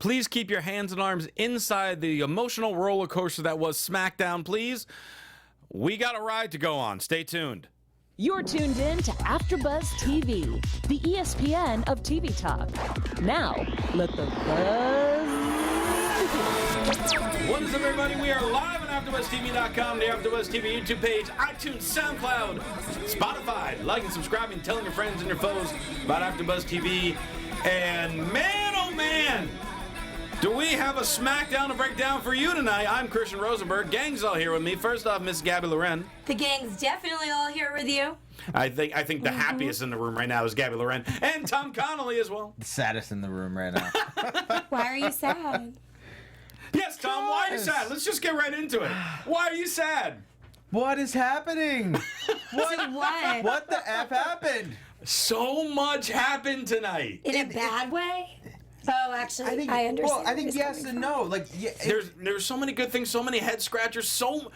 Please keep your hands and arms inside the emotional roller coaster that was SmackDown, please. We got a ride to go on. Stay tuned. You're tuned in to AfterBuzz TV, the ESPN of TV talk. Now, let the buzz begin. What is up, everybody? We are live on AfterBuzzTV.com, the AfterBuzz TV YouTube page, iTunes, SoundCloud, Spotify. Like and subscribing, telling your friends and your foes about AfterBuzz TV. And man, oh man, do we have a SmackDown to break down for you tonight. I'm Christian Rosenberg. Gang's all here with me. First off, Miss Gabby Loren. The gang's definitely all here with you. I think the happiest in the room right now is Gabby Loren. And Tom Connolly as well. The saddest in the room right now. Why are you sad? Yes, Tom, why are you sad? Let's just get right into it. Why are you sad? What is happening? What? What the F happened? So much happened tonight. In a bad way? Oh, actually, I understand. Well, I think yes and no. Like, yeah, there's so many good things, so many head scratchers, so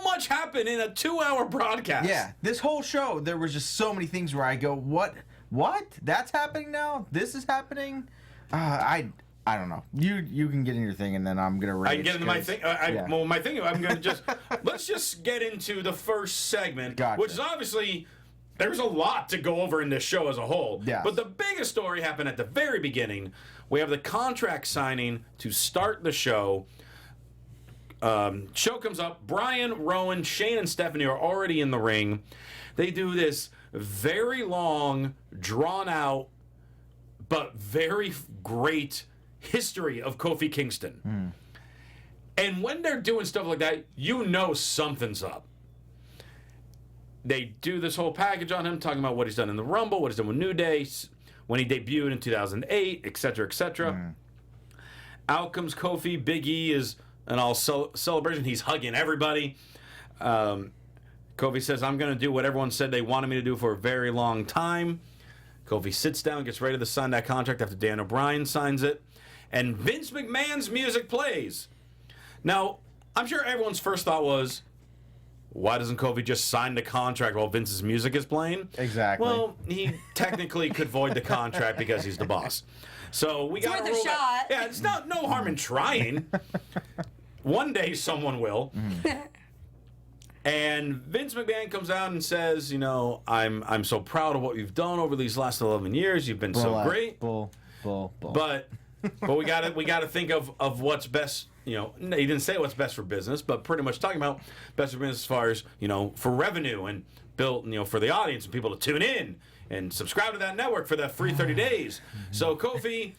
much happened in a 2-hour broadcast. Yeah, this whole show, there was just so many things where I go, what? That's happening now? This is happening? I don't know. You can get in your thing, and then I'm gonna rate. I can get into my thing. Well, my thing. I'm gonna just let's just get into the first segment, Gotcha. which is obviously. There's a lot to go over in this show as a whole. Yes. But the biggest story happened at the very beginning. We have the contract signing to start the show. Show comes up. Brian, Rowan, Shane, and Stephanie are already in the ring. They do this very long, drawn-out, but very great history of Kofi Kingston. And when they're doing stuff like that, you know something's up. They do this whole package on him, talking about what he's done in the Rumble, what he's done with New Day, when he debuted in 2008, etc., etc. Out comes Kofi. Big E is an all celebration. He's hugging everybody. Kofi says, I'm going to do what everyone said they wanted me to do for a very long time. Kofi sits down, gets ready to sign that contract after Dan O'Brien signs it. And Vince McMahon's music plays. Now, I'm sure everyone's first thought was, why doesn't Kofi just sign the contract while Vince's music is playing? Exactly. Well, he technically could void the contract because he's the boss. So we got to roll that. Yeah, it's no harm in trying. One day someone will. And Vince McMahon comes out and says, you know, I'm so proud of what you've done over these last 11 years. You've been so great. Bull. But we got to think of what's best. You know, he didn't say what's best for business, but pretty much talking about best for business as far as, you know, for revenue and built, you know, for the audience and people to tune in and subscribe to that network for that free 30 days. So, Kofi,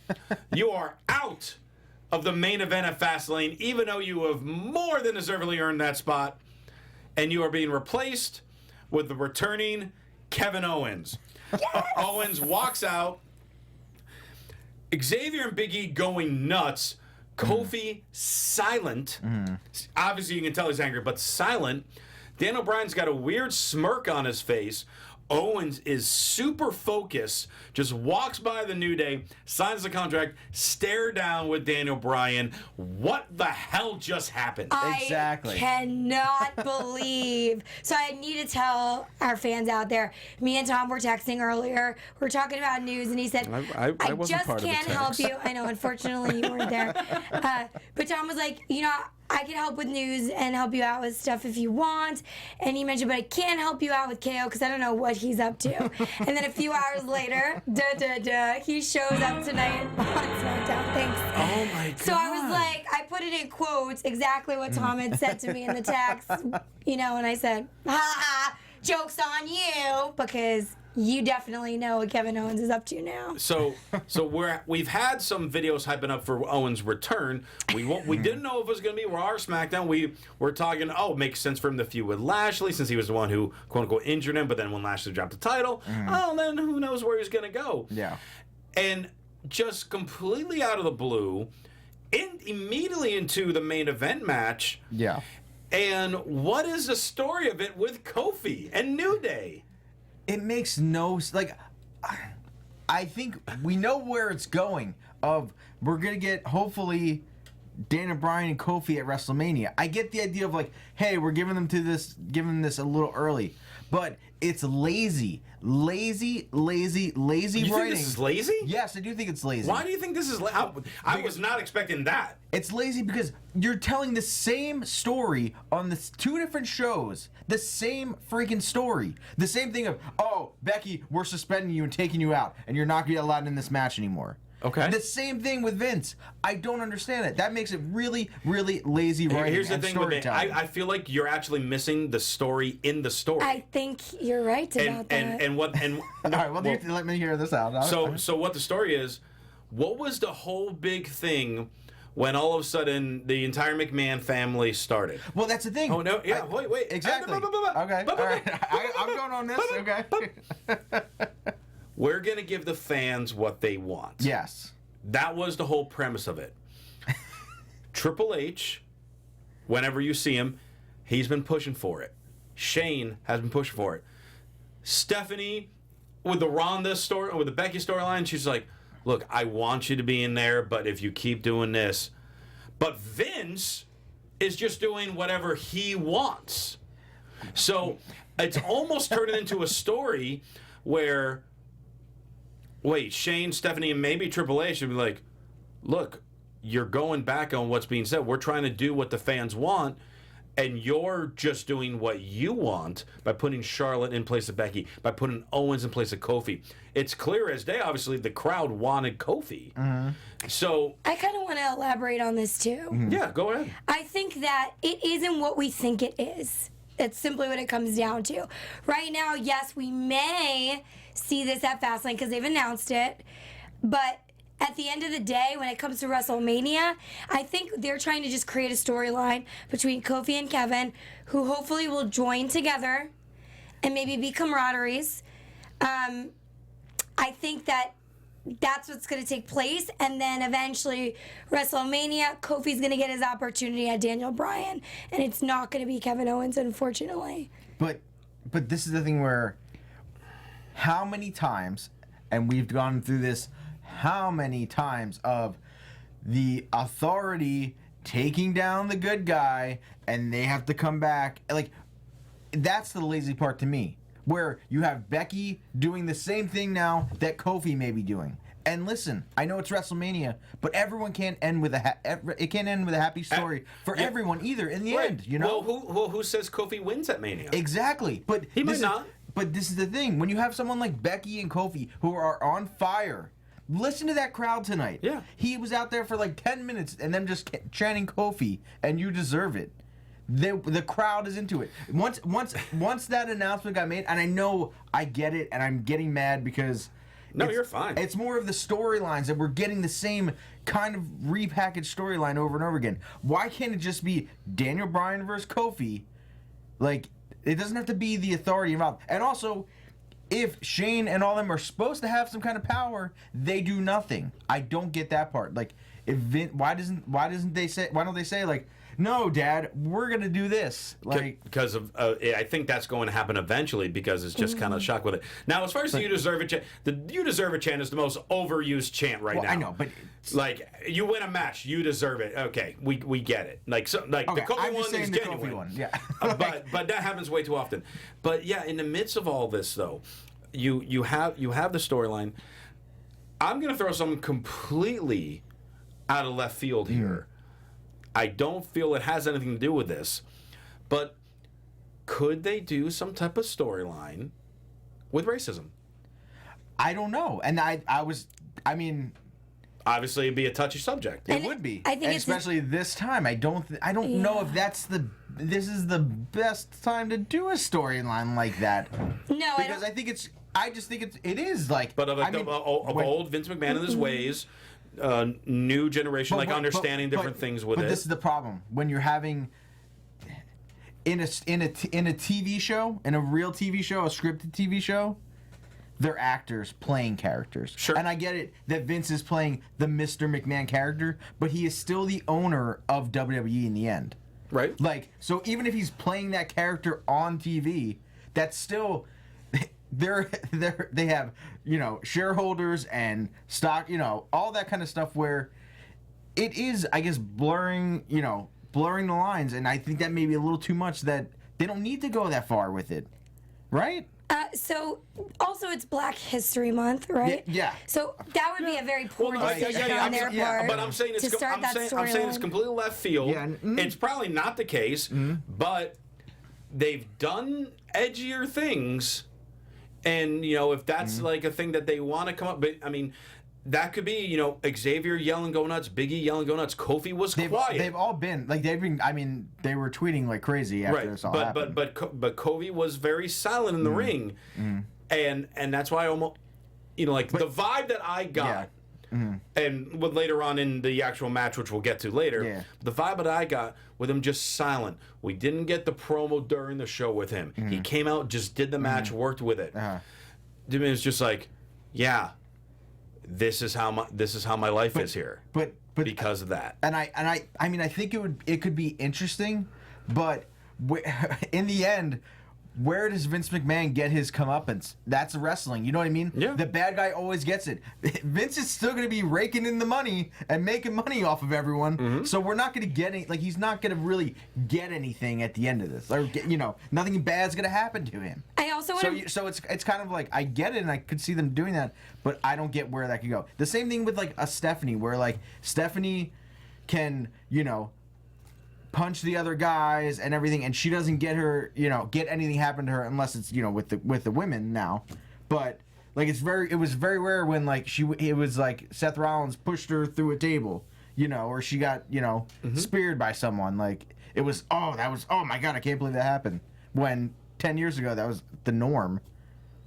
you are out of the main event at Fastlane, even though you have more than deservedly earned that spot, and you are being replaced with the returning Kevin Owens. Yes! Owens walks out. Xavier and Big E going nuts. Kofi silent. Obviously, you can tell he's angry, but silent. Dan O'Brien's got a weird smirk on his face. Owens is super focused, just walks by the New Day, signs the contract, stare down with Daniel Bryan. What the hell just happened? Exactly. I cannot believe. So I need to tell our fans out there. Me and Tom were texting earlier. We were talking about news, and he said, I wasn't just part of the can't help text. you. I know, unfortunately, you weren't there. But Tom was like, you know, I can help with news and help you out with stuff if you want. And he mentioned, but I can't help you out with KO because I don't know what he's up to. And then a few hours later, he shows up tonight on SmackDown. Thanks. Oh my God. So I was like, I put it in quotes, exactly what Tom had said to me in the text, you know, and I said, ha, joke's on you, because you definitely know what Kevin Owens is up to now. So we've had some videos hyping up for Owens' return. We didn't know if it was going to be Raw or SmackDown. We were talking, it makes sense for him to feud with Lashley since he was the one who quote unquote injured him. But then when Lashley dropped the title, then who knows where he's going to go? Yeah, and just completely out of the blue, immediately into the main event match. Yeah. And what is the story of it with Kofi and New Day? It makes no... Like, I think we know where it's going. We're going to get, hopefully, Daniel Bryan and Kofi at WrestleMania. I get the idea of, like, hey, we're giving them this a little early. but it's lazy You writing. think this is lazy? Yes, I do think it's lazy. Why do you think this is? I was not expecting that. It's lazy because you're telling the same story on the 2 different shows. The same freaking story. The same thing of, oh, Becky, we're suspending you and taking you out, and you're not going to be allowed in this match anymore. Okay. The same thing with Vince. I don't understand it. That makes it really, really lazy writing. Here's the and thing with me. storytelling. I feel like you're actually missing the story in the story. I think you're right about that. And what and All right, well, let me hear this out. so what the story is? What was the whole big thing when all of a sudden the entire McMahon family started? Well, that's the thing. Oh no! Yeah, wait. Exactly. Okay. All right. I'm going on this. Okay. We're gonna give the fans what they want. Yes. That was the whole premise of it. Triple H, whenever you see him, he's been pushing for it. Shane has been pushing for it. Stephanie, with the Ronda story, with the Becky storyline, she's like, look, I want you to be in there, but if you keep doing this. But Vince is just doing whatever he wants. So it's almost turning into a story where, wait, Shane, Stephanie, and maybe Triple H should be like, look, you're going back on what's being said. We're trying to do what the fans want, and you're just doing what you want by putting Charlotte in place of Becky, by putting Owens in place of Kofi. It's clear as day, obviously, the crowd wanted Kofi. Mm-hmm. So I kind of want to elaborate on this too. Yeah, go ahead. I think that it isn't what we think it is. That's simply what it comes down to. Right now, yes, we may see this at Fastlane because they've announced it, but at the end of the day, when it comes to WrestleMania, I think they're trying to just create a storyline between Kofi and Kevin, who hopefully will join together and maybe be camaraderies. I think that that's what's going to take place, and then eventually WrestleMania, Kofi's going to get his opportunity at Daniel Bryan, and it's not going to be Kevin Owens, unfortunately. But this is the thing where how many times, and we've gone through this, how many times of the Authority taking down the good guy and they have to come back. Like, that's the lazy part to me. Where you have Becky doing the same thing now that Kofi may be doing. And listen, I know it's WrestleMania, but everyone can't end with it can't end with a happy story for everyone either. In the end, you know. Well, who says Kofi wins at Mania? Exactly, but he might not. But this is the thing: when you have someone like Becky and Kofi who are on fire, listen to that crowd tonight. Yeah, he was out there for like 10 minutes and them just chanting Kofi, and you deserve it. The crowd is into it. Once that announcement got made, and I know I get it, and I'm getting mad because no, you're fine. It's more of the storylines that we're getting the same kind of repackaged storyline over and over again. Why can't it just be Daniel Bryan versus Kofi? Like, it doesn't have to be the Authority involved. And also, if Shane and all them are supposed to have some kind of power, they do nothing. I don't get that part. Like, if why don't they say like, no, Dad, we're gonna do this. Like, because of I think that's going to happen eventually because it's just kind of shock with it. Now, as far as the "You Deserve It" chant, the "You Deserve It" chant is the most overused chant right now. I know, but like, you win a match, you deserve it. Okay, we get it. Like, so, like okay, the Kofi I'm one just saying is the genuine. Kofi one, yeah. but that happens way too often. But yeah, in the midst of all this, though, you have the storyline. I'm gonna throw something completely out of left field here. I don't feel it has anything to do with this, but could they do some type of storyline with racism? I don't know, and I mean, obviously it'd be a touchy subject. It would be. I think and especially this time. I don't know if this is the best time to do a storyline like that. No, because I just think it is like. But of old Vince McMahon and his ways. New generation, understanding different things with it. But this is the problem when you're having in a TV show, in a real TV show, a scripted TV show, they're actors playing characters. Sure. And I get it that Vince is playing the Mr. McMahon character, but he is still the owner of WWE in the end. Right. Like, so even if he's playing that character on TV, that's still. They have, shareholders and stock, all that kind of stuff where it is, I guess, blurring the lines, and I think that may be a little too much that they don't need to go that far with it. right? So also it's Black History Month, right? Yeah. So that would be a very poor decision on their part. But I'm saying it's to start that I'm saying it's completely left field. Yeah, It's probably not the case, but they've done edgier things, and if that's like a thing that they want to come up. But I mean, that could be Xavier yelling go nuts, Biggie yelling go nuts. Kofi was quiet. They've all been like I mean, they were tweeting like crazy after this all happened. But Kofi was very silent in the ring, and that's why I almost the vibe that I got. And with later on in the actual match, which we'll get to later, the vibe that I got with him just silent. We didn't get the promo during the show with him. He came out, just did the match, worked with it. It was just like, yeah, this is how my life is here. But because of that. And I mean, I think it could be interesting, but in the end, where does Vince McMahon get his comeuppance? That's wrestling. You know what I mean? Yeah. The bad guy always gets it. Vince is still going to be raking in the money and making money off of everyone. So we're not going to get any. Like, he's not going to really get anything at the end of this. Or nothing bad's going to happen to him. I also want So it's kind of like, I get it, and I could see them doing that, but I don't get where that could go. The same thing with like a Stephanie, where like Stephanie can punch the other guys and everything, and she doesn't get anything happen to her unless it's with the women now. But like it was very rare when like it was like Seth Rollins pushed her through a table, or she got speared by someone. Like it was oh my god, I can't believe that happened. When 10 years ago that was the norm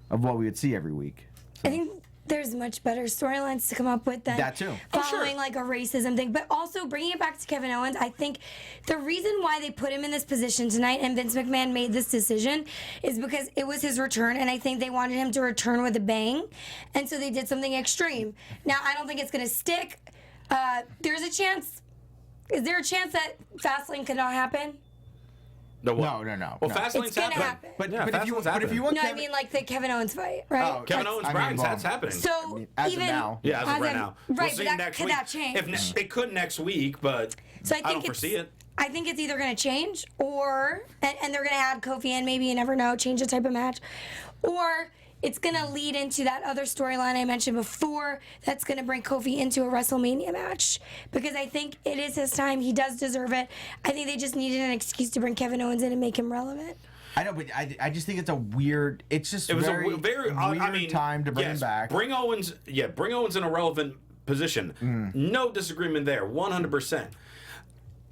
of what we would see every week. I think there's much better storylines to come up with than that too. Following like a racism thing. But also bringing it back to Kevin Owens, I think the reason why they put him in this position tonight and Vince McMahon made this decision is because it was his return, and I think they wanted him to return with a bang, and so they did something extreme. Now, I don't think it's going to stick. There's a chance. Is there a chance that Fastlane could not happen? No. Well, It's Fastlane's gonna happening. happen. But if you want No, I mean like the Kevin Owens fight, right? Kevin Owens Bryan's that's happening. So as of even now. Yeah, as of right now. Right, We'll but see that, next could week. that change? It could next week, but So I don't foresee it. I think it's either going to change, or and they're going to add Kofi in. Maybe, you never know, change the type of match, or it's going to lead into that other storyline I mentioned before. That's going to bring Kofi into a WrestleMania match, because I think it is his time. He does deserve it. I think they just needed an excuse to bring Kevin Owens in and make him relevant. I know, but I just think it's a weird. It's just It was very, a very weird time to bring him back. Bring Owens in a relevant position. No disagreement there, 100%.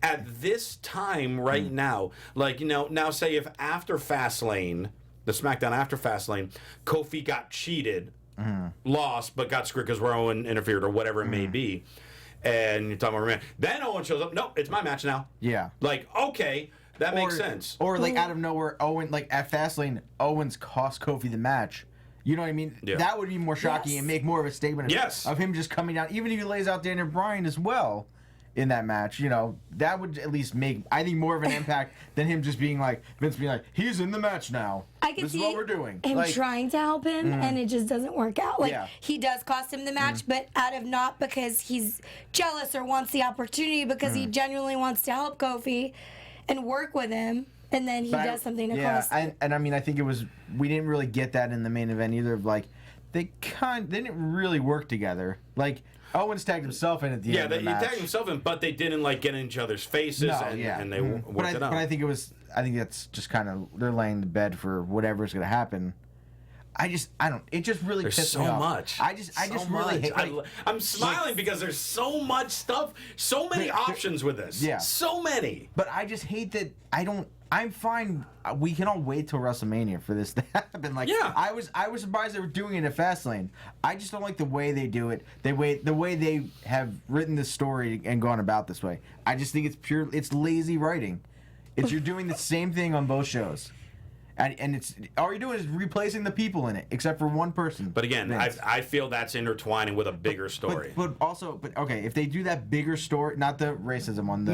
At this time right now, like now say if after Fastlane, the SmackDown after Fastlane, Kofi got cheated, lost, but got screwed because Rowan interfered or whatever it may be, and you're talking about then Owen shows up. Nope, it's my match now. Yeah. Like, okay, that makes sense. Or like out of nowhere, Owen, like at Fastlane, Owens cost Kofi the match. You know what I mean? Yeah. That would be more shocking and make more of a statement of him just coming down. Even if he lays out Daniel Bryan as well in that match, that would at least make, I think, more of an impact than him just being like, Vince being like, he's in the match now. I can this see is what we're doing. him trying to help him, and it just doesn't work out. Like, he does cost him the match, but out of not because he's jealous or wants the opportunity, because he genuinely wants to help Kofi and work with him, and then he does something to cost him. And I mean, I think we didn't really get that in the main event either. Of like, they didn't really work together. Like, Owens tagged himself in at the end of the match. He tagged himself in, but they didn't like get in each other's faces, and they worked it out. But I think that's just kind of, they're laying the bed for whatever's going to happen. It just really pissed me off. Much. I just really hate. I'm smiling because there's so much stuff, so many options with this. Yeah. So many. But I just hate that I'm fine. We can all wait till WrestleMania for this to happen. Like, I was surprised they were doing it at Fastlane. I just don't like the way they do it. The way they have written this story and gone about this way. I just think it's lazy writing. You're doing the same thing on both shows. And it's all you're doing is replacing the people in it, except for one person. But again, I feel that's intertwining with a bigger story. But okay, if they do that bigger story, not the racism one.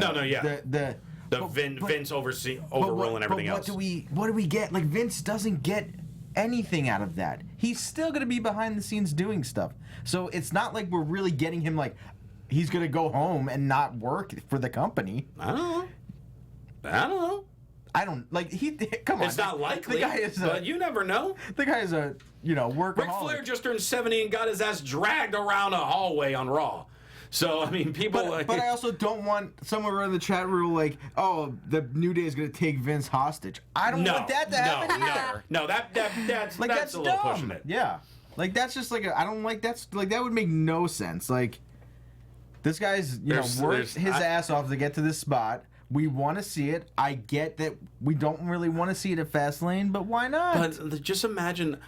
Vince overruling everything else. What do we get? Like, Vince doesn't get anything out of that. He's still gonna be behind the scenes doing stuff. So it's not like we're really getting him like he's gonna go home and not work for the company. I don't know. I don't like he. Come on, It's not likely, The guy is but you never know. The guy is a workaholic. Ric Flair just turned 70 and got his ass dragged around a hallway on Raw. So, I mean, people... But I also don't want somewhere in the chat room like, oh, the New Day is going to take Vince hostage. I don't want that to happen. Never. No, that's like, that's a little dumb. pushing it. Yeah. Like, that's just like, I don't like, that's, like, that would make no sense. Like, this guy's, worked his ass off to get to this spot. We want to see it. I get that we don't really want to see it at Fastlane, but why not? But just imagine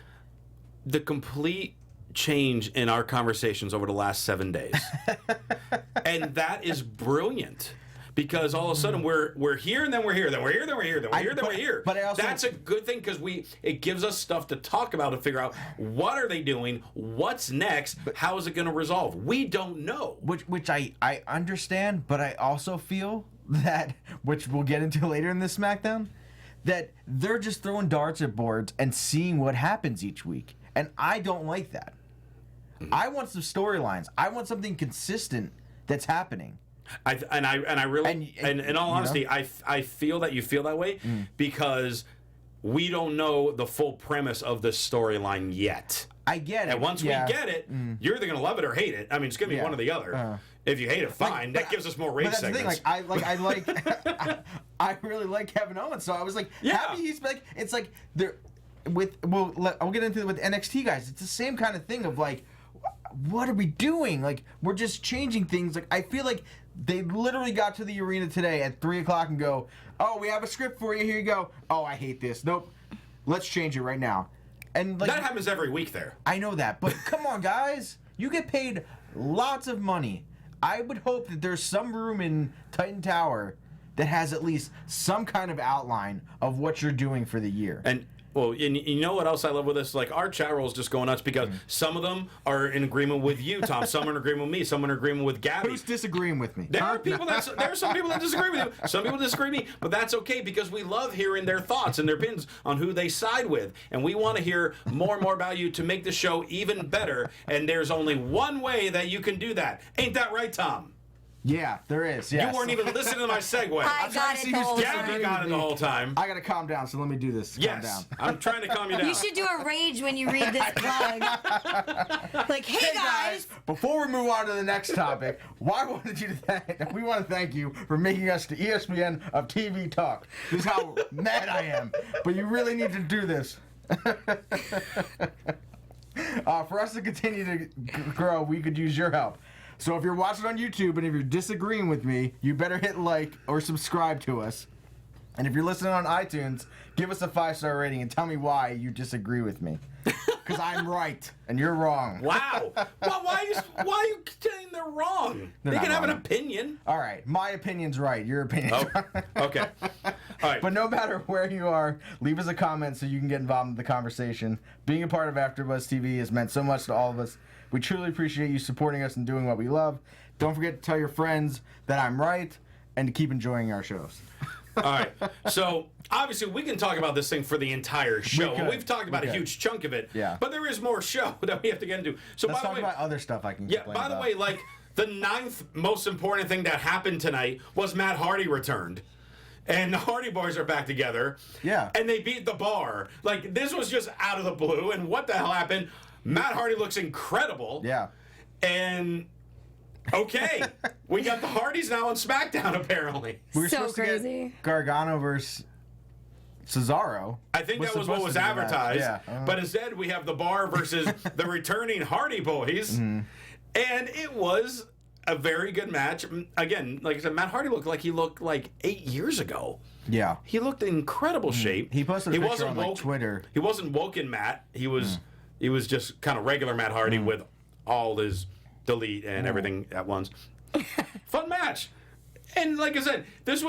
the complete change in our conversations over the last 7 days. And that is brilliant. Because all of a sudden we're here and then we're here, then we're here, then we're here, then we're here, then we're here. But I also, that's a good thing because it gives us stuff to talk about to figure out what are they doing, what's next, how is it going to resolve. We don't know. Which I understand, but I also feel that, which we'll get into later in this SmackDown, that they're just throwing darts at boards and seeing what happens each week. And I don't like that. I want some storylines. I want something consistent that's happening. I really, and in all honesty, I feel that you feel that way because we don't know the full premise of this storyline yet. I get it. And once we get it, you're either going to love it or hate it. I mean, it's going to be one or the other. If you hate it, fine. That gives us more race segments. I really like Kevin Owens, so I was like happy he's like. It's like they're I'll get into it with NXT guys. It's the same kind of thing of like, what are we doing? Like, we're just changing things. Like, I feel like they literally got to the arena today at 3 o'clock and go, oh, we have a script for you. Here you go. Oh, I hate this. Nope. Let's change it right now. And like, that happens every week there. I know that, but come on, guys. You get paid lots of money. I would hope that there's some room in Titan Tower that has at least some kind of outline of what you're doing for the year. And well, and you know what else I love with this? Like, our chat roll is just going nuts because some of them are in agreement with you, Tom. Some are in agreement with me. Some are in agreement with Gabby. Who's disagreeing with me? There are some people that disagree with you. Some people disagree with me, but that's okay because we love hearing their thoughts and their opinions on who they side with, and we want to hear more and more about you to make the show even better. And there's only one way that you can do that. Ain't that right, Tom? Yeah, there is. Yes. You weren't even listening to my segue. I got it the whole time. Gabby got it the whole time. I gotta calm down, so let me do this. Yes, calm down. I'm trying to calm you down. You should do a rage when you read this plug. Like, hey guys. Before we move on to the next topic, we want to thank you for making us the ESPN of TV talk. This is how mad I am, but you really need to do this. For us to continue to grow, we could use your help. So if you're watching on YouTube and if you're disagreeing with me, you better hit like or subscribe to us. And if you're listening on iTunes, give us a 5-star rating and tell me why you disagree with me. Because I'm right and you're wrong. Wow. Well, why are you saying they're wrong? They can have an opinion. All right. My opinion's right. Your opinion's wrong. Okay. All right. But no matter where you are, leave us a comment so you can get involved in the conversation. Being a part of AfterBuzz TV has meant so much to all of us. We truly appreciate you supporting us and doing what we love. Don't forget to tell your friends that I'm right and to keep enjoying our shows. All right. So, obviously, we can talk about this thing for the entire show. We've talked about a huge chunk of it. Yeah. But there is more show that we have to get into. So, Let's by talk the way, about other stuff I can yeah, complain by the about. way, like, the 9th most important thing that happened tonight was Matt Hardy returned. And the Hardy Boyz are back together. Yeah. And they beat the Bar. Like, this was just out of the blue. And what the hell happened? Matt Hardy looks incredible. Yeah. And okay, we got the Hardys now on SmackDown apparently. We were So supposed to crazy. get Gargano versus Cesaro. I think that was what was advertised. Yeah. But instead we have the Bar versus the returning Hardy Boyz. And it was a very good match. Again, like I said, Matt Hardy looked like 8 years ago. Yeah. He looked in incredible shape. He posted a picture on like Twitter. He wasn't woken Matt. He was just kind of regular Matt Hardy with all his delete and everything at once. Fun match. And like I said, this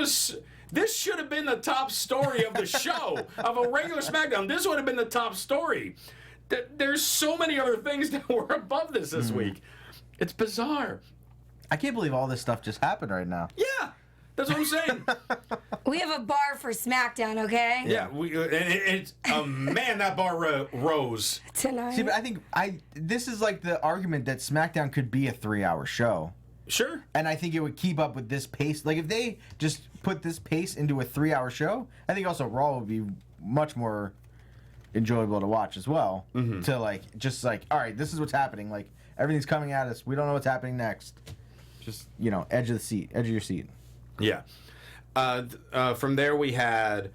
should have been the top story of the show, of a regular SmackDown. This would have been the top story. There's so many other things that were above this week. It's bizarre. I can't believe all this stuff just happened right now. Yeah, that's what I'm saying. We have a bar for SmackDown, okay? Yeah, it's man, that bar rose Tonight. See, but I think this is like the argument that SmackDown could be a 3-hour show. Sure. And I think it would keep up with this pace. Like, if they just put this pace into a 3-hour show, I think also Raw would be much more enjoyable to watch as well. Mm-hmm. To, like, just like, all right, this is what's happening. Like, everything's coming at us. We don't know what's happening next. Just, edge of your seat. Yeah. From there, we had,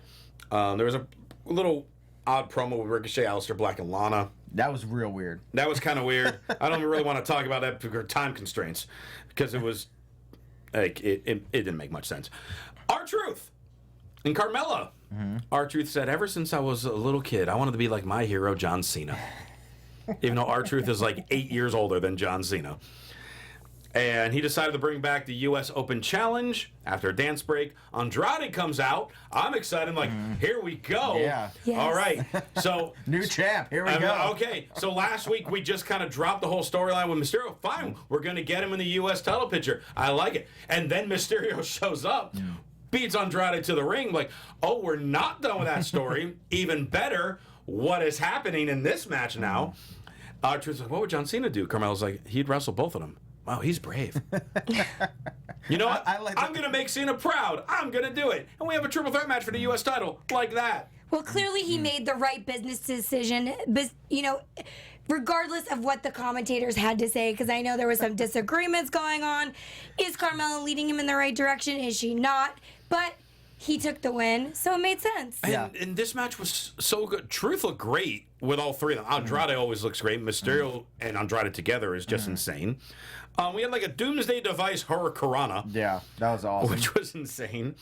there was a little odd promo with Ricochet, Aleister Black, and Lana. That was real weird. That was kind of weird. I don't really want to talk about that because of time constraints, because it was like it didn't make much sense. R-Truth and Carmella. Mm-hmm. R-Truth said, "Ever since I was a little kid, I wanted to be like my hero, John Cena." Even though R-Truth is like 8 years older than John Cena. And he decided to bring back the U.S. Open Challenge after a dance break. Andrade comes out. I'm excited. I'm like, here we go. Yeah. Yes. All right. So New champ. Here we go. Okay. So last week we just kind of dropped the whole storyline with Mysterio. Fine. We're going to get him in the U.S. title picture. I like it. And then Mysterio shows up, beats Andrade to the ring. Like, oh, we're not done with that story. Even better, what is happening in this match now? R-Truth's like, what would John Cena do? Carmella's like, he'd wrestle both of them. Wow, he's brave. You know what? I'm going to make Cena proud. I'm going to do it. And we have a triple threat match for the U.S. title like that. Well, clearly he made the right business decision, but, regardless of what the commentators had to say, because I know there were some disagreements going on. Is Carmella leading him in the right direction? Is she not? But he took the win, so it made sense. And this match was so good. Truth looked great with all three of them. Andrade always looks great. Mysterio and Andrade together is just insane. We had like a Doomsday Device Hurricanrana. Yeah, that was awesome. Which was insane.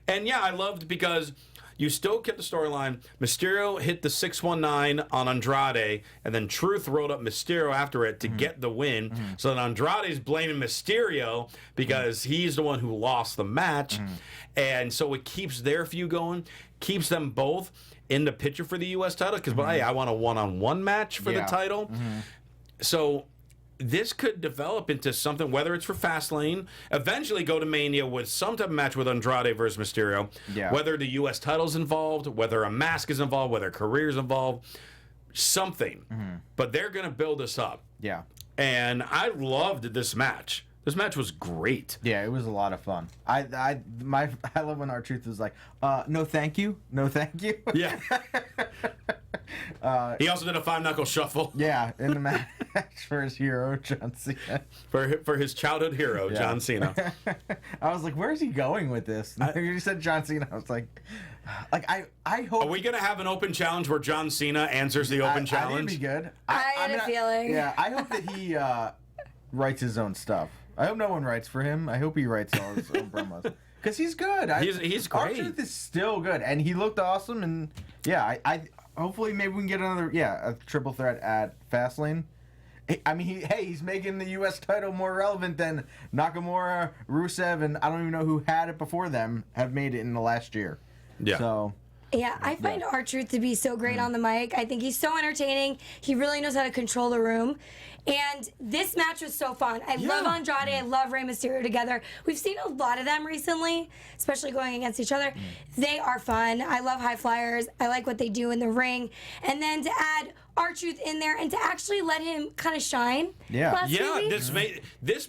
And yeah, I loved because you still kept the storyline. Mysterio hit the 619 on Andrade, and then Truth rolled up Mysterio after it to get the win. So then Andrade's blaming Mysterio because he's the one who lost the match. And so it keeps their feud going, keeps them both in the picture for the U.S. title, because, hey, I want a one-on-one match for the title. So this could develop into something, whether it's for Fastlane, eventually go to Mania with some type of match with Andrade versus Mysterio, whether the U.S. title's involved, whether a mask is involved, whether a career's involved, something. But they're going to build this up. Yeah. And I loved this match. This match was great. Yeah, it was a lot of fun. I love when R-Truth was like, no thank you, no thank you. Yeah. He also did a 5-knuckle shuffle. Yeah, in the match for his hero, John Cena. For his childhood hero, John Cena. I was like, where's he going with this? You said John Cena. I was like I hope. Are we going to have an open challenge where John Cena answers the open challenge? That'd be good. I had a feeling. Yeah, I hope that he writes his own stuff. I hope no one writes for him. I hope he writes all his own promos. Because he's good. He's great. R-Truth is still good. And he looked awesome. And yeah, I hopefully maybe we can get another, a triple threat at Fastlane. I mean, he's making the U.S. title more relevant than Nakamura, Rusev, and I don't even know who had it before them have made it in the last year. Yeah. So. Yeah, I find R-Truth to be so great on the mic. I think he's so entertaining. He really knows how to control the room. And this match was so fun. I love Andrade. I love Rey Mysterio together. We've seen a lot of them recently, especially going against each other. They are fun. I love high flyers. I like what they do in the ring. And then to add R-Truth in there and to actually let him kind of shine. Yeah. This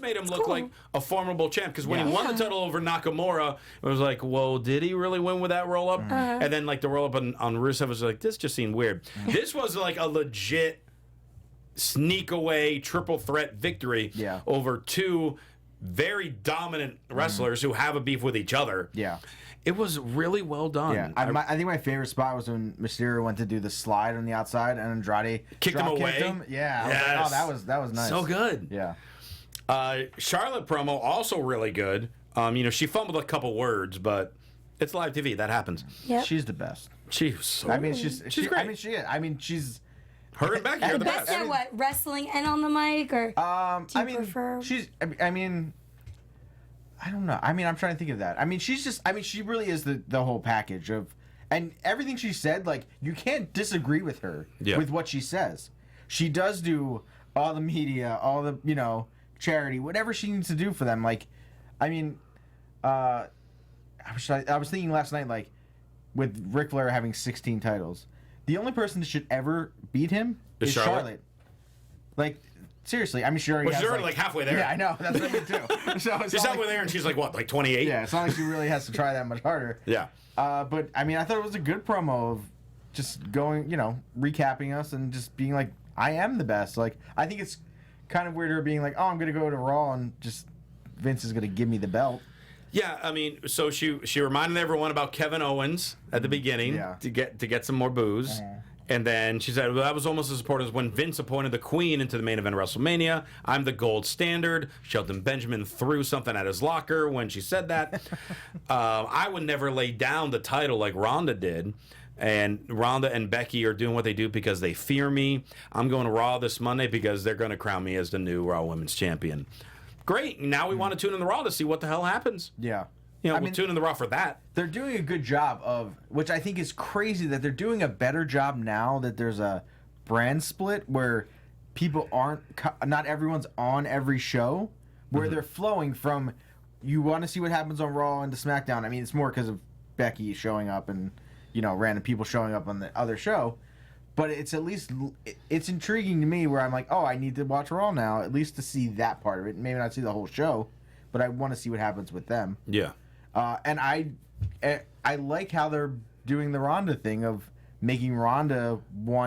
made him look like a formidable champ, because when he won the title over Nakamura, it was like, whoa, did he really win with that roll up? And then like the roll up on Rusev was like, this just seemed weird. This was like a legit sneak away triple threat victory over two very dominant wrestlers who have a beef with each other. Yeah. It was really well done. Yeah, I think my favorite spot was when Mysterio went to do the slide on the outside and Andrade kicked him away. Yeah, yes. I was like, that was nice. So good. Yeah. Charlotte promo also really good. She fumbled a couple words, but it's live TV. That happens. Yep. She's the best. She's great. great. She's. Her and Becky are the best. At what, wrestling and on the mic, or do you prefer? I don't know. I'm trying to think of that. She really is the whole package of, and everything she said, like, you can't disagree with her with what she says. She does do all the media, all the, charity, whatever she needs to do for them. Like, I was thinking last night, like, with Ric Flair having 16 titles, the only person that should ever beat him is Charlotte. Like, seriously, I mean, she already Well, has, she's already like halfway there. Yeah, I know. That's what I mean, too. So it's She's not halfway there, and she's like, what, like 28? Yeah, it's not like she really has to try that much harder. Yeah. But, I mean, I thought it was a good promo of just going, recapping us and just being like, I am the best. Like, I think it's kind of weird her being like, oh, I'm going to go to Raw and just Vince is going to give me the belt. Yeah, I mean, so she reminded everyone about Kevin Owens at the beginning to get some more booze. And then she said, well, that was almost as important as when Vince appointed the Queen into the main event of WrestleMania. I'm the gold standard. Shelton Benjamin threw something at his locker when she said that. I would never lay down the title like Ronda did. And Ronda and Becky are doing what they do because they fear me. I'm going to Raw this Monday because they're going to crown me as the new Raw Women's Champion. Great. Now we want to tune in the Raw to see what the hell happens. Yeah. We'll tune in the Raw for that. They're doing a good job of, which I think is crazy that they're doing a better job now that there's a brand split where people not everyone's on every show, where they're flowing from, you want to see what happens on Raw and to SmackDown. I mean, it's more because of Becky showing up and, random people showing up on the other show. But it's at least, it's intriguing to me where I'm like, oh, I need to watch Raw now, at least to see that part of it. Maybe not see the whole show, but I want to see what happens with them. Yeah. And I like how they're doing the Ronda thing of making Ronda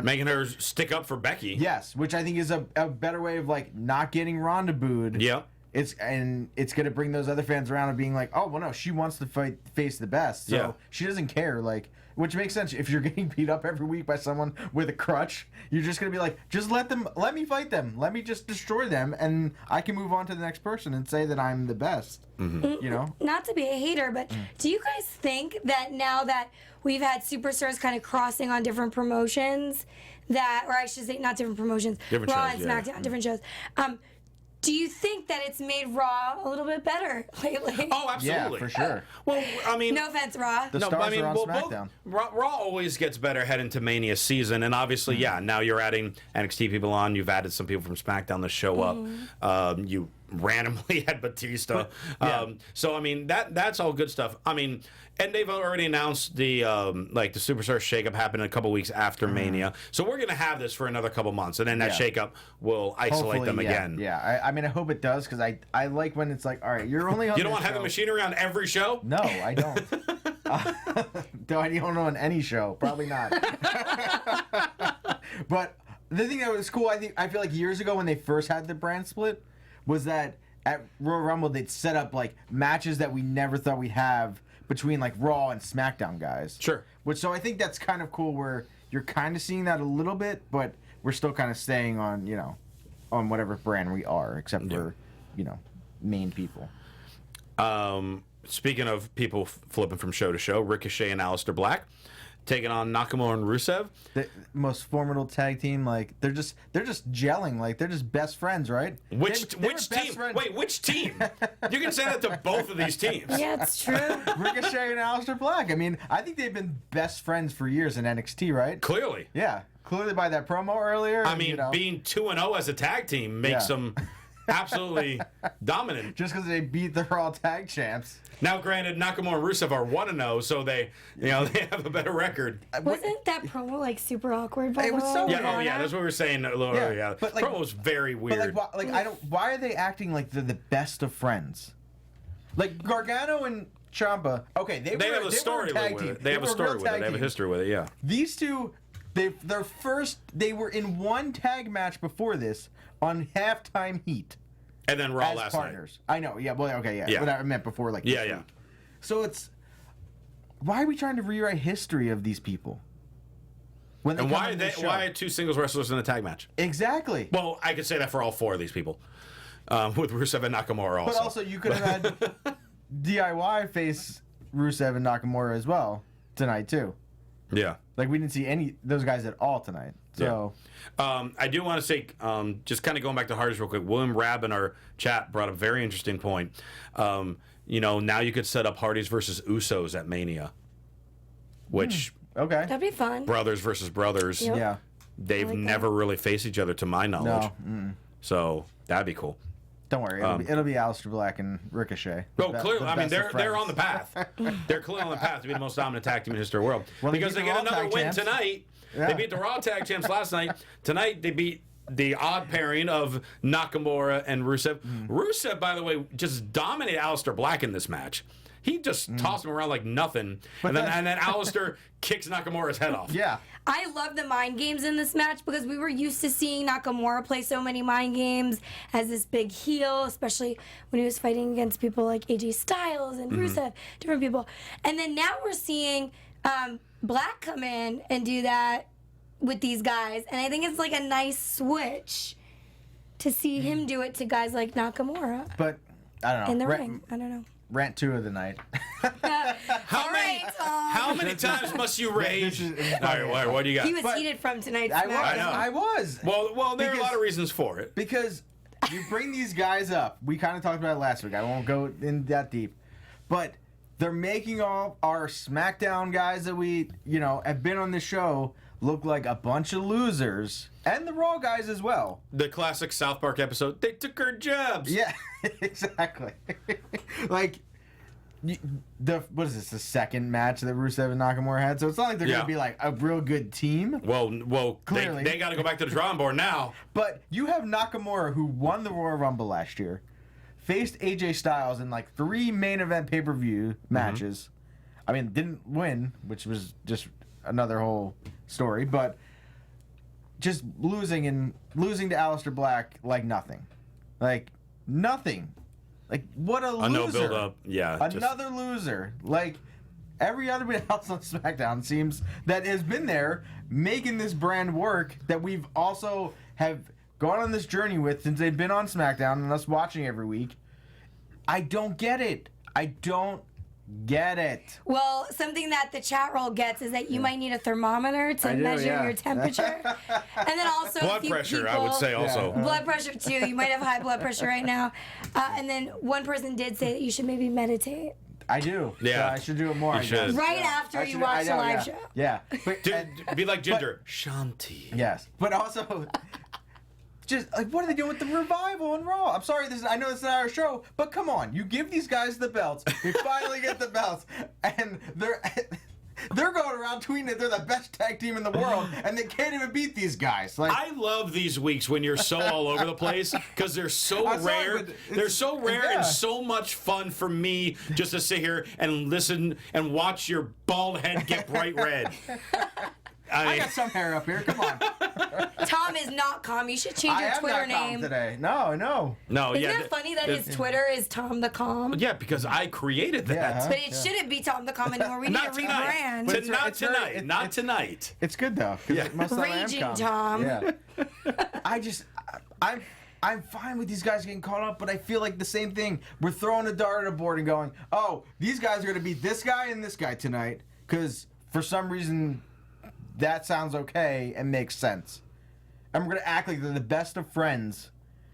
making her stick up for Becky. Yes, which I think is a better way of like not getting Ronda booed. Yeah. It's going to bring those other fans around and being like, oh, well, no, she wants to face the best. So she doesn't care. Like, which makes sense. If you're getting beat up every week by someone with a crutch, you're just going to be like, just let me fight them. Let me just destroy them. And I can move on to the next person and say that I'm the best. Not to be a hater, but do you guys think that now that we've had superstars kind of crossing on different promotions or I should say not different promotions, different Raw shows, and SmackDown, different shows, do you think that it's made Raw a little bit better lately? Oh, absolutely. Yeah, for sure. Well, I mean... No offense, Raw. The stars are on SmackDown. Raw always gets better heading to Mania season, and obviously, now you're adding NXT people on. You've added some people from SmackDown to show up. You randomly had Batista. So, I mean, that's all good stuff. I mean... And they've already announced the Superstar shakeup happening a couple weeks after Mania. So we're going to have this for another couple months. And then that shakeup will isolate them again. Yeah, I mean, I hope it does because I like when it's like, all right, you're only on You don't want heavy machinery on every show? No, I don't. I don't on any show. Probably not. But the thing that was cool, I feel like years ago when they first had the brand split was that at Royal Rumble they'd set up like matches that we never thought we'd have between like Raw and SmackDown guys. Sure. So I think that's kind of cool where you're kind of seeing that a little bit, but we're still kind of staying on, on whatever brand we are, except for, main people. Speaking of people flipping from show to show, Ricochet and Aleister Black taking on Nakamura and Rusev. The most formidable tag team, like they're just gelling, like they're just best friends, right? Which team? Wait, which team? You can say that to both of these teams. Yeah, it's true. Ricochet and Aleister Black. I mean, I think they've been best friends for years in NXT, right? Clearly. Yeah, clearly by that promo earlier. I mean, being 2-0 as a tag team makes them absolutely dominant. Just because they beat the Raw Tag Champs. Now, granted, Nakamura and Rusev are 1-0, so they have a better record. Wasn't that promo like super awkward? By It was so Yeah, that's what we were saying a little earlier. Yeah, but like, promo was very weird. But like, I don't. Why are they acting like they're the best of friends? Like Gargano and Ciampa. Okay, they have a story with it. They have a story with it. They have a history with it. Yeah. These two, they were in one tag match before this on Halftime Heat. And then Raw as last partners. night. I know, yeah, well, okay, yeah. Yeah. What I meant before, like, Yeah, yeah. So it's, why are we trying to rewrite history of these people? When And why are two singles wrestlers in a tag match? Exactly. Well, I could say that for all four of these people, with Rusev and Nakamura also. But also, you could have had DIY face Rusev and Nakamura as well tonight too. Yeah. Like we didn't see those guys at all tonight. So I do want to say, just kind of going back to Hardys real quick, William Rabb in our chat brought a very interesting point. Now you could set up Hardys versus Usos at Mania, which okay, That'd be fun. brothers versus brothers. Yep. yeah, They've like never really faced each other to my knowledge. no, So that'd be cool. don't worry, it'll be Aleister Black and Ricochet. Well, clearly, The I mean, best of they're on the friends. path. They're clearly on the path to be the most dominant tag team in the history of the world. Well, they Because beat they the get Raw another tag win champs. tonight. Yeah. They beat the Raw Tag Champs last night. Tonight, they beat the odd pairing of Nakamura and Rusev. Rusev, by the way, just dominated Aleister Black in this match. He just tossed him around like nothing, and then Aleister kicks Nakamura's head off. Yeah. I love the mind games in this match because we were used to seeing Nakamura play so many mind games as this big heel, especially when he was fighting against people like AJ Styles and Rusev, different people. And then now we're seeing Black come in and do that with these guys, and I think it's like a nice switch to see him do it to guys like Nakamura But I don't know. in the ring. I don't know. Rant 2 of the night. How many times must you rage? All right, what do you got? He was heated from tonight's match. I was. Well, there are a lot of reasons for it. Because you bring these guys up. We kind of talked about it last week. I won't go in that deep. But they're making all our SmackDown guys that we, have been on the show look like a bunch of losers. And the Raw guys as well. The classic South Park episode, they took our jobs. Yeah, exactly. Like, what is this, the second match that Rusev and Nakamura had? So it's not like they're going to be like a real good team. Well, Clearly. they got to go back to the drawing board now. But you have Nakamura, who won the Royal Rumble last year, faced AJ Styles in like 3 main event pay-per-view matches. I mean, didn't win, which was just another whole story, but just losing to Aleister Black like nothing. Like, nothing. Like, what a loser. A no build-up, yeah. Another loser. Like, every other bit else on SmackDown seems that has been there making this brand work that we've also have gone on this journey with since they've been on SmackDown and us watching every week. I don't get it. I don't get it. Well, something that the chat roll gets is that you might need a thermometer to measure your temperature. And then also blood pressure, I would say also. Blood pressure, too. You might have high blood pressure right now. And then one person did say that you should maybe meditate. I do. Yeah. So I should do it more. You I guess. should. Right after you watch the live show. Yeah. But, Be like Ginger. Shanti. Yes. But also, just like, what are they doing with the Revival and Raw? I'm sorry, I know this is not our show, but come on, you give these guys the belts. They finally get the belts, and they're going around tweeting that they're the best tag team in the world, and they can't even beat these guys. Like, I love these weeks when you're so all over the place because they're so I'm sorry, rare. but They're so rare yeah. and so much fun for me just to sit here and listen and watch your bald head get bright red. I got some hair up here. Come on. Tom is not calm. You should change your Twitter name. Today. No. No, Isn't yeah. it funny that his Twitter is Tom the Calm? Yeah, because I created that. Yeah. But it shouldn't be Tom the Calm anymore. We need to Not tonight. rebrand. But Not tonight. It's good though. Yeah. Most of the time I am Raging calm. Tom. Yeah. I'm fine with these guys getting caught up, but I feel like the same thing. We're throwing a dart at a board and going, oh, these guys are going to beat this guy and this guy tonight because for some reason that sounds okay and makes sense. And we're going to act like they're the best of friends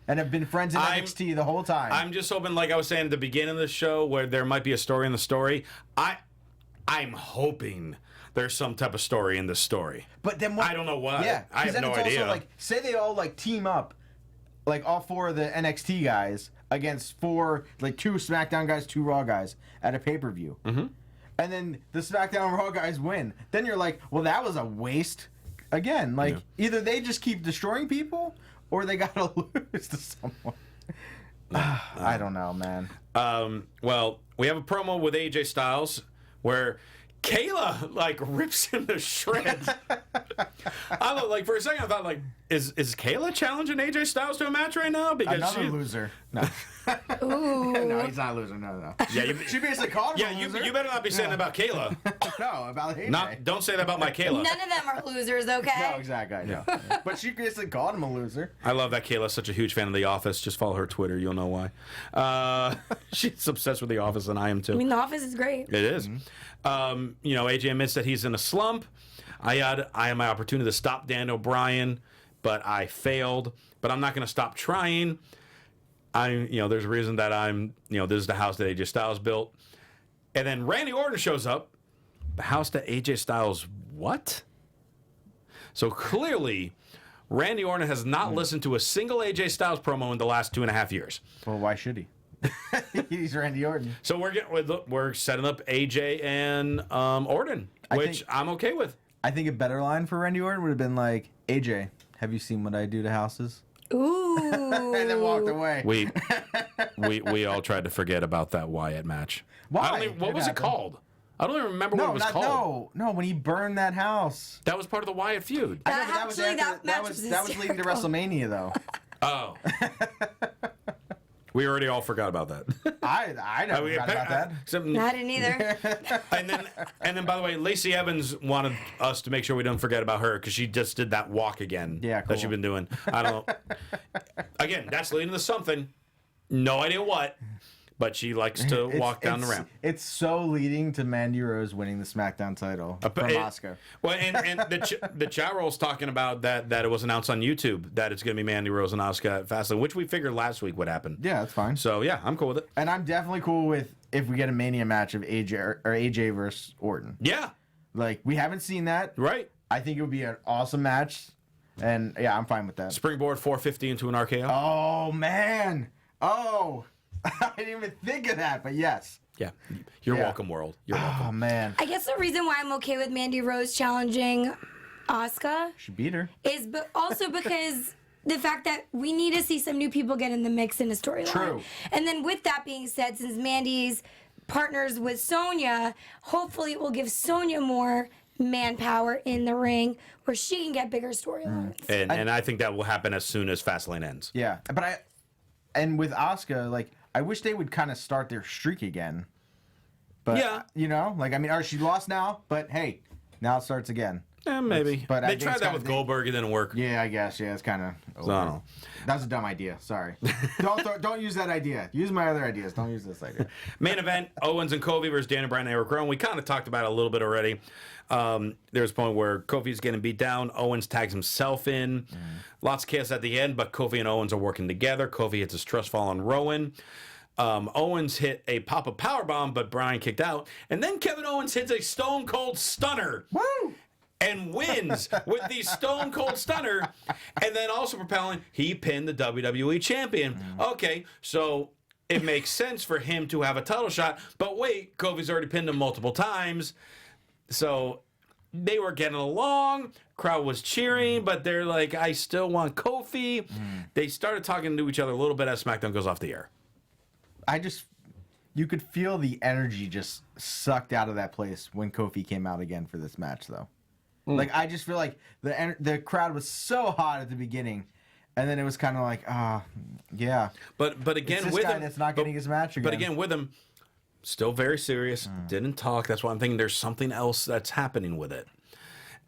and have been friends in NXT the whole time. I'm just hoping, like I was saying at the beginning of the show, where there might be a story in the story. I'm hoping there's some type of story in this story. But then what? I don't know what. Yeah, I have then no it's idea. Also like, say they all like team up, like all 4 of the NXT guys against 2 SmackDown guys, 2 Raw guys at a pay-per-view. Mm-hmm. And then the SmackDown Raw guys win. Then you're like, well, that was a waste. Again, like, either they just keep destroying people or they got to lose to someone. I don't know, man. Well, we have a promo with AJ Styles where Kayla rips him to shreds. For a second I thought is Kayla challenging AJ Styles to a match right now? Because Another loser. No. Ooh. No, he's not a loser. No. Yeah, She basically called him a loser. you better not be saying that about Kayla. No, about AJ. Don't say that about my Kayla. None of them are losers, okay? No, exactly. I know. But she basically called him a loser. I love that Kayla's such a huge fan of The Office. Just follow her Twitter. You'll know why. She's obsessed with The Office, and I am too. I mean, The Office is great. It is. AJ admits that he's in a slump. I had my opportunity to stop Dan O'Brien, but I failed. But I'm not going to stop trying. There's a reason that this is the house that AJ Styles built. And then Randy Orton shows up. The house that AJ Styles what? So clearly, Randy Orton has not listened to a single AJ Styles promo in the last 2.5 years. Well, why should he? He's Randy Orton. So we're setting up AJ and Orton, which I'm okay with. I think a better line for Randy Orton would have been like, AJ, have you seen what I do to houses? Ooh. And then walked away. We all tried to forget about that Wyatt match. Why? What was it called? I don't even remember what it was called. No, when he burned that house. That was part of the Wyatt feud. I know, but that was leading to WrestleMania, though. Oh. We already all forgot about that. I never forgot about that. I didn't either. And then, by the way, Lacey Evans wanted us to make sure we don't forget about her because she just did that walk again. Yeah, cool. That she's been doing. I don't know. Again, that's leading to something. No idea what, but she likes to walk down the ramp. It's so leading to Mandy Rose winning the SmackDown title from Asuka. Well, and the chat roll's talking about that it was announced on YouTube that it's going to be Mandy Rose and Asuka at Fastlane, which we figured last week would happen. Yeah, that's fine. So yeah, I'm cool with it. And I'm definitely cool with if we get a Mania match of AJ versus Orton. Yeah, like we haven't seen that. Right. I think it would be an awesome match, and yeah, I'm fine with that. Springboard 450 into an RKO. Oh man. Oh. I didn't even think of that, but yes. Yeah. You're welcome, world. You're welcome. Oh, man. I guess the reason why I'm okay with Mandy Rose challenging Asuka She beat her. is also because the fact that we need to see some new people get in the mix in a storyline. True. And then with that being said, since Mandy's partners with Sonya, hopefully it will give Sonya more manpower in the ring where she can get bigger storylines. And I think that will happen as soon as Fastlane ends. Yeah, but and with Asuka, like, I wish they would kind of start their streak again. But, Yeah. you know, like, I mean, she lost now, but hey, now it starts again. Maybe. But I they think tried it's that kinda with Goldberg. It didn't work. Yeah, I guess. Yeah, it's kind of. I don't know. That was a dumb idea. Sorry. Don't use that idea. Use my other ideas. Don't use this idea. Main event, Owens and Kofi versus Daniel Bryan and Eric Rowan. We kind of talked about it a little bit already. There's a point where Kofi's getting beat down. Owens tags himself in. Lots of chaos at the end, but Kofi and Owens are working together. Kofi hits his trust fall on Rowan. Owens hit a pop-up powerbomb, but Bryan kicked out. And then Kevin Owens hits a Stone Cold Stunner. Woo! And wins with the Stone Cold Stunner. And then also propelling, he pinned the WWE champion. Okay, so it makes sense for him to have a title shot. But wait, Kofi's already pinned him multiple times. So they were getting along. Crowd was cheering, but they're like, I still want Kofi. They started talking to each other a little bit as SmackDown goes off the air. You could feel the energy just sucked out of that place when Kofi came out again for this match, though. Like, I just feel like the crowd was so hot at the beginning, and then it was kind of like, yeah. But again, it's this with guy him, that's not getting his match again. But again, with him, still very serious. Didn't talk. That's why I'm thinking there's something else that's happening with it.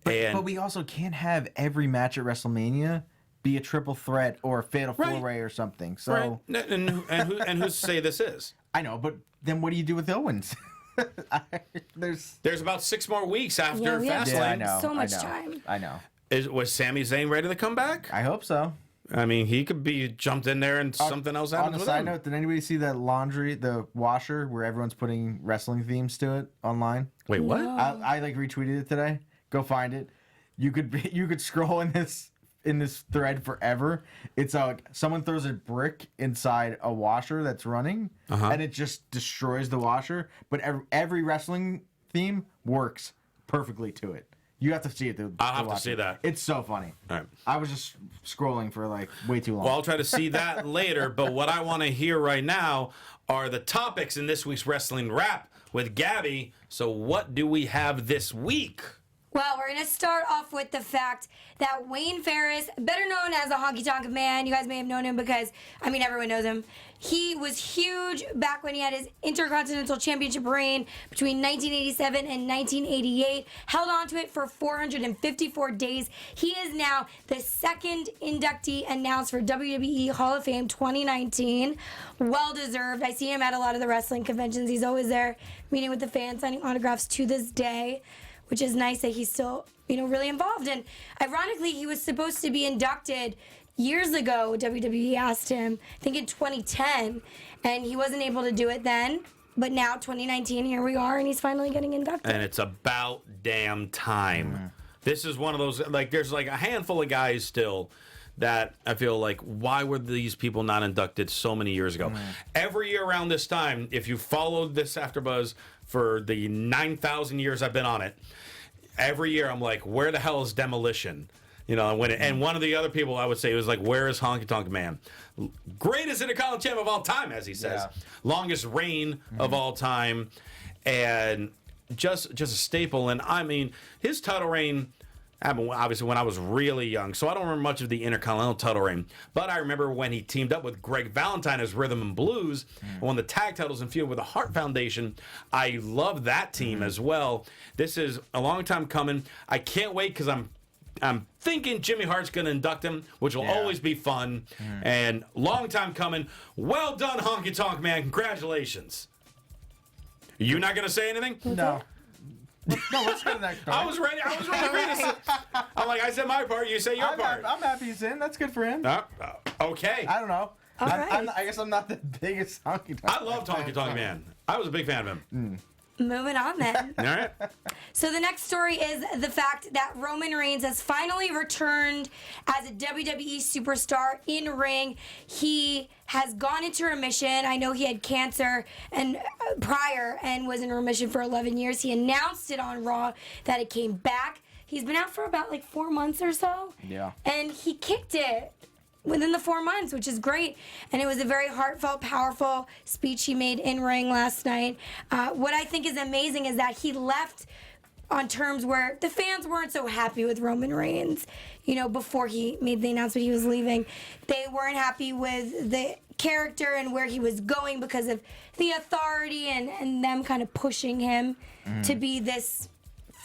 But we also can't have every match at WrestleMania be a triple threat or a fatal four-way or something. So right. And who's to say this is? I know, but then what do you do with Owens? There's about 6 more weeks after we have Fastlane. Yeah, I know. So much I know, time. I know. Was Sami Zayn ready to come back? I hope so. I mean, he could be jumped in there and something else happens On a with side him. note, did anybody see that the washer where everyone's putting wrestling themes to it online? Wait, what? I like retweeted it today. Go find it. You could scroll in this thread forever. It's like someone throws a brick inside a washer that's running, and it just destroys the washer. But every wrestling theme works perfectly to it. You have to see it. I'll have to see that. It's so funny. All right. I was just scrolling for like way too long. Well, I'll try to see that later. But what I want to hear right now are the topics in this week's Wrestling Wrap with Gabby. So what do we have this week? Well, we're going to start off with the fact that Wayne Ferris, better known as the Honky Tonk Man, you guys may have known him because, I mean, everyone knows him. He was huge back when he had his Intercontinental Championship reign between 1987 and 1988. Held on to it for 454 days. He is now the second inductee announced for WWE Hall of Fame 2019. Well deserved. I see him at a lot of the wrestling conventions. He's always there meeting with the fans, signing autographs to this day, which is nice that he's still, really involved. And ironically, he was supposed to be inducted years ago. WWE asked him, I think in 2010, and he wasn't able to do it then. But now, 2019, here we are, and he's finally getting inducted. And it's about damn time. This is one of those, there's a handful of guys still that I feel like, why were these people not inducted so many years ago? Every year around this time, if you followed this AfterBuzz for the 9,000 years I've been on it, every year I'm like, where the hell is Demolition? You know, and one of the other people I would say was like, where is Honky Tonk Man? Greatest Intercontinental champ of all time, as he says. Yeah. Longest reign of all time. And just a staple. And I mean, his title reign happened obviously when I was really young, so I don't remember much of the Intercontinental title reign. But I remember when he teamed up with Greg Valentine as Rhythm and Blues, and won the tag titles and feud with the Hart Foundation. I love that team as well. This is a long time coming. I can't wait because I'm thinking Jimmy Hart's going to induct him, which will always be fun. And long time coming. Well done, Honky Tonk Man. Congratulations. You not going to say anything? No. No, let's go to the next part. I was ready to say. I'm like, I said my part, you say your part. I'm happy he's in. That's good for him. Okay. I don't know. All right. I guess I'm not the biggest Honky Tonk. I loved Honky Tonk Man. I was a big fan of him. Moving on then. All right. So the next story is the fact that Roman Reigns has finally returned as a WWE superstar in ring. He has gone into remission. I know he had cancer and prior and was in remission for 11 years. He announced it on Raw that it came back. He's been out for about like 4 months or so. Yeah. And he kicked it within the 4 months, which is great. And it was a very heartfelt, powerful speech he made in ring last night. What I think is amazing is that he left on terms where the fans weren't so happy with Roman Reigns. You know, before he made the announcement he was leaving, they weren't happy with the character and where he was going because of the authority and them kind of pushing him to be this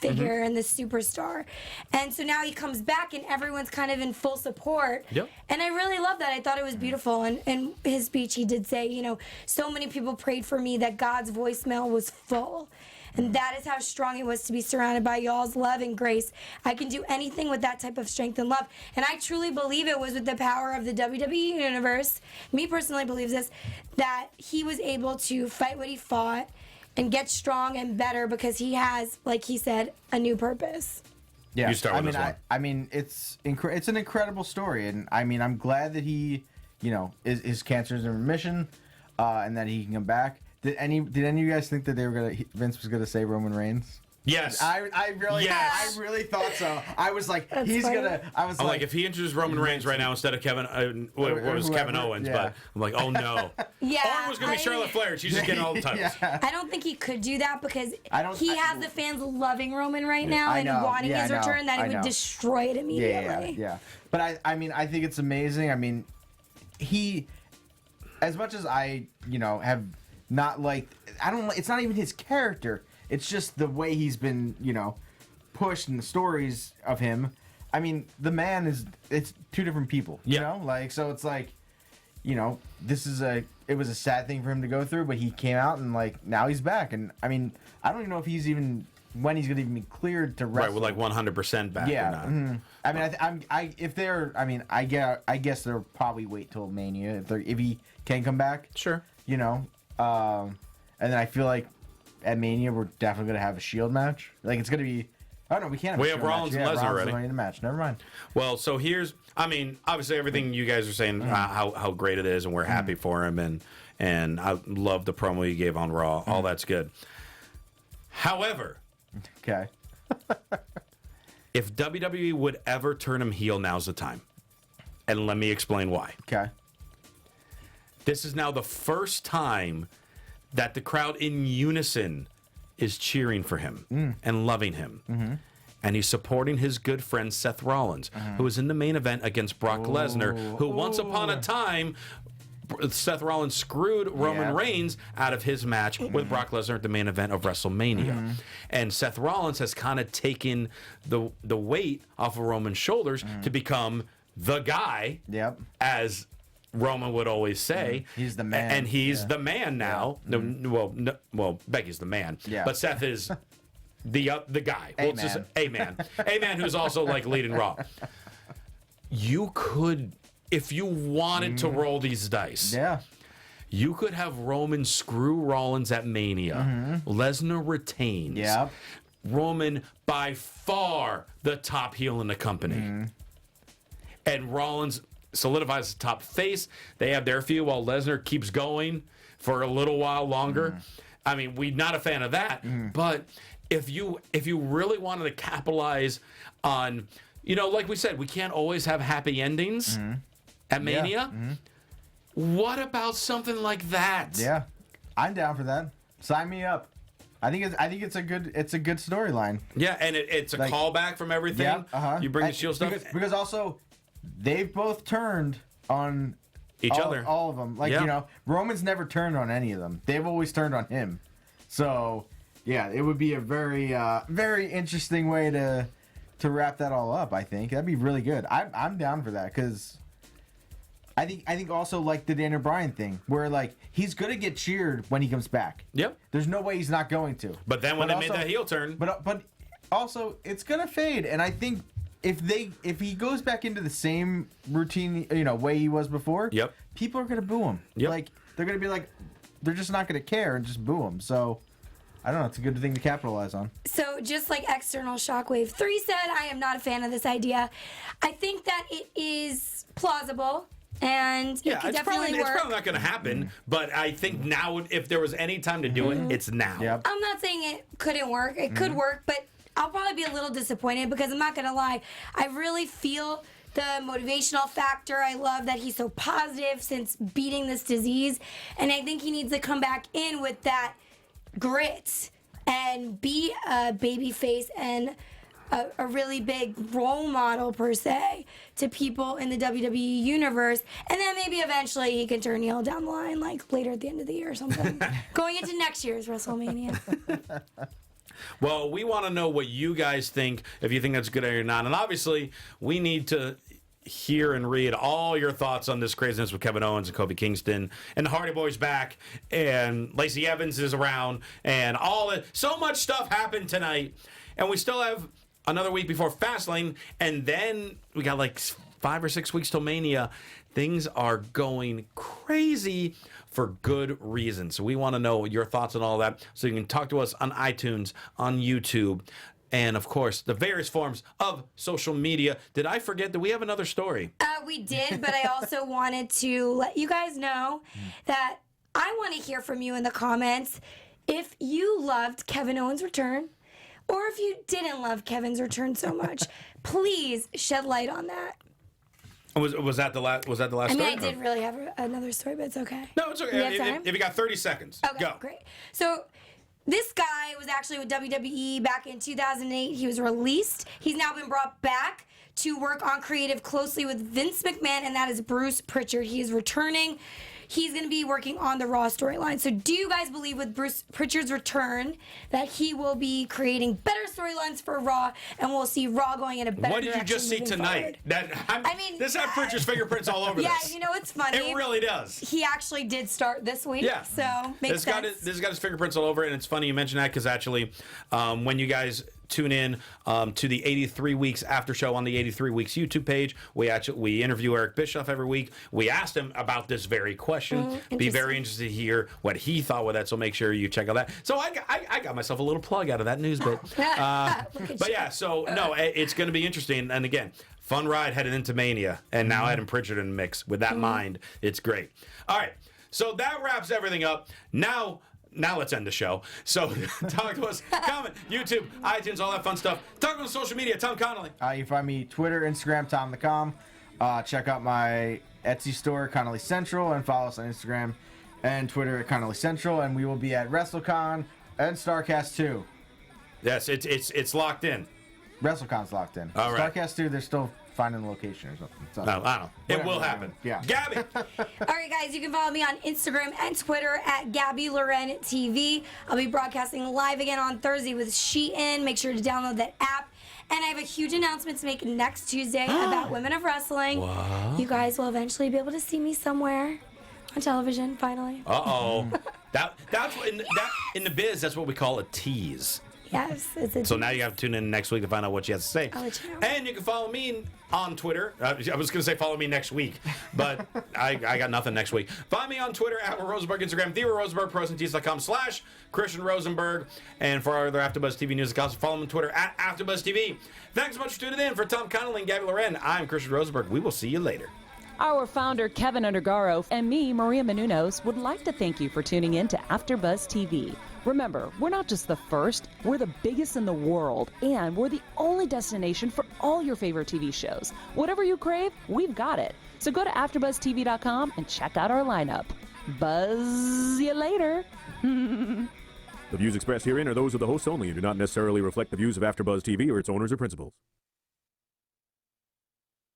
figure and the superstar. And so now he comes back and everyone's kind of in full support. Yep. And I really love that. I thought it was beautiful. And in his speech he did say, you know, so many people prayed for me that God's voicemail was full. And that is how strong it was to be surrounded by y'all's love and grace. I can do anything with that type of strength and love. And I truly believe it was with the power of the WWE Universe, me personally believes this, that he was able to fight what he fought and get strong and better because he has, like he said, a new purpose. Yeah, You start with this one. I mean, it's an incredible story, and I mean, I'm glad that he, you know, his cancer is in remission, and that he can come back. Did any of you guys think that Vince was gonna say Roman Reigns? Yes. I really thought so. I was like, That's he's funny. gonna. I was I'm like, like, if he introduced Roman Reigns right now instead of Kevin, it was Kevin whoever, Owens, yeah. but I'm like, oh no. Yeah, Or it was going to be Charlotte Flair. She's just getting all the titles. yeah. I don't think he could do that because he I- has the fans loving Roman right now I and know. wanting Yeah, his I know. return that I he would know. destroy it immediately. Yeah. But I mean, I think it's amazing. I mean, he, as much as I, you know, have not liked, it's not even his character. It's just the way he's been, you know, pushed in the stories of him. I mean, the man it's two different people, you know? Like, so it's like, you know, it was a sad thing for him to go through, but he came out and like, now he's back. And I mean, I don't even know if when he's going to even be cleared to wrestle. Right, with like 100% back Yeah. or not. Mhm. I mean, I guess they'll probably wait till Mania if he can come back. Sure. You know, and then I feel like at Mania we're definitely gonna have a Shield match. Like it's gonna be. Oh no, we can't. We have Rollins and Lesnar already. In the match. Never mind. Well, so obviously everything you guys are saying, how great it is, and we're happy for him, and I love the promo you gave on Raw. All that's good. However, Okay. if WWE would ever turn him heel, now's the time. And let me explain why. Okay. This is now the first time that the crowd in unison is cheering for him and loving him. And he's supporting his good friend Seth Rollins, who is in the main event against Brock Lesnar, who once upon a time, Seth Rollins screwed Roman Reigns out of his match with Brock Lesnar at the main event of WrestleMania. And Seth Rollins has kind of taken the weight off of Roman's shoulders to become the guy, Yep. as Roman would always say. He's the man. And he's the man now. Well, Becky's the man. Yeah. But Seth is the guy. We'll just say A-man. A-man who's also like leading Raw. You could, if you wanted to roll these dice, you could have Roman screw Rollins at Mania. Lesnar retains. Yep. Roman by far the top heel in the company. And Rollins solidifies the top face. They have their feud while Lesnar keeps going for a little while longer. I mean, we're not a fan of that. But if you really wanted to capitalize on, like we said, we can't always have happy endings at Mania. What about something like that? Yeah, I'm down for that. Sign me up. I think it's a good storyline. Yeah, and it's a callback from everything. Yeah, You bring the Shield stuff because also they've both turned on each other. All of them. Roman's never turned on any of them. They've always turned on him. So yeah, it would be a very very interesting way to wrap that all up. I think that'd be really good. I'm down for that because I think also like the Daniel Bryan thing where like he's gonna get cheered when he comes back. Yep. There's no way he's not going to. But then when they made that heel turn, but also it's gonna fade, and I think if he goes back into the same routine way he was before, people are gonna boo him. Yep. Like they're gonna be like they're just not gonna care and just boo him. So. I don't know. It's a good thing to capitalize on. So just like External Shockwave 3 said, I am not a fan of this idea. I think that it is plausible and it could definitely work. It's probably not going to happen, but I think now if there was any time to do it, it's now. Yep. I'm not saying it couldn't work. It could work, but I'll probably be a little disappointed because I'm not going to lie. I really feel the motivational factor. I love that he's so positive since beating this disease, and I think he needs to come back in with that grit and be a baby face and a really big role model per se to people in the WWE universe, and then maybe eventually he can turn heel down the line, like later at the end of the year or something, going into next year's WrestleMania. Well, we want to know what you guys think, if you think that's a good idea or not, and obviously we need to hear and read all your thoughts on this craziness with Kevin Owens and Kofi Kingston and the Hardy Boyz back and Lacey Evans is around and all that. So much stuff happened tonight, and we still have another week before Fastlane, and then we got like 5 or 6 weeks till Mania. Things are going crazy for good reason. So we want to know your thoughts on all that. So you can talk to us on iTunes, on YouTube, and, of course, the various forms of social media. Did I forget that we have another story? We did, but I also wanted to let you guys know that I want to hear from you in the comments if you loved Kevin Owens' return or if you didn't love Kevin's return so much. Please shed light on that. Was that the last story? I mean, I did really have another story, but it's okay. No, it's okay. If you got 30 seconds, okay, go. Great. So this guy was actually with WWE back in 2008. He was released. He's now been brought back to work on creative closely with Vince McMahon, and that is Bruce Prichard. He is returning. He's going to be working on the Raw storyline. So do you guys believe with Bruce Prichard's return that he will be creating better storylines for Raw, and we'll see Raw going in a better direction? What did you just see tonight? This has Prichard's fingerprints all over this. Yeah, it's funny. It really does. He actually did start this week, so makes sense. This has got his fingerprints all over it, and it's funny you mention that because actually when you guys tune in to the 83 Weeks After Show on the 83 Weeks YouTube page, we interview Eric Bischoff every week. We asked him about this very question. Be very interested to hear what he thought with that, so make sure you check out that. So I got myself a little plug out of that news bit. But yeah, so no, it's going to be interesting. And again, fun ride headed into Mania, and now adding Prichard in the mix. With that in mind, it's great. All right, so that wraps everything up. Now let's end the show. So talk to us, comment, YouTube, iTunes, all that fun stuff. Talk to us on social media. Tom Connolly. You can find me Twitter, Instagram, TomTheCom. Check out my Etsy store, Connolly Central, and follow us on Instagram and Twitter at Connolly Central. And we will be at WrestleCon and StarCast 2. Yes, it's locked in. WrestleCon's locked in. All right. StarCast 2, they're still finding the location or something. So, no, I don't know. It will happen. Yeah. Gabby. All right, guys, you can follow me on Instagram and Twitter at Gabby Loren TV. I'll be broadcasting live again on Thursday with Sheehan. Make sure to download that app. And I have a huge announcement to make next Tuesday about Women of Wrestling. What? You guys will eventually be able to see me somewhere on television, finally. Uh-oh. That's in the biz, that's what we call a tease. Yes. So now you have to tune in next week to find out what she has to say. I'll let you know. And you can follow me on Twitter. I was going to say follow me next week, but I got nothing next week. Find me on Twitter at Rosenberg, Instagram, TheRosenberg, Christian Rosenberg. And for our other AfterBuzz TV news accounts, follow me on Twitter at AfterBuzz TV. Thanks so much for tuning in. For Tom Connolly and Gabby Loren, I'm Christian Rosenberg. We will see you later. Our founder, Kevin Undergaro, and me, Maria Menounos, would like to thank you for tuning in to AfterBuzz TV. Remember, we're not just the first, we're the biggest in the world, and we're the only destination for all your favorite TV shows. Whatever you crave, we've got it. So go to AfterBuzzTV.com and check out our lineup. Buzz you later. The views expressed herein are those of the hosts only and do not necessarily reflect the views of AfterBuzz TV or its owners or principals.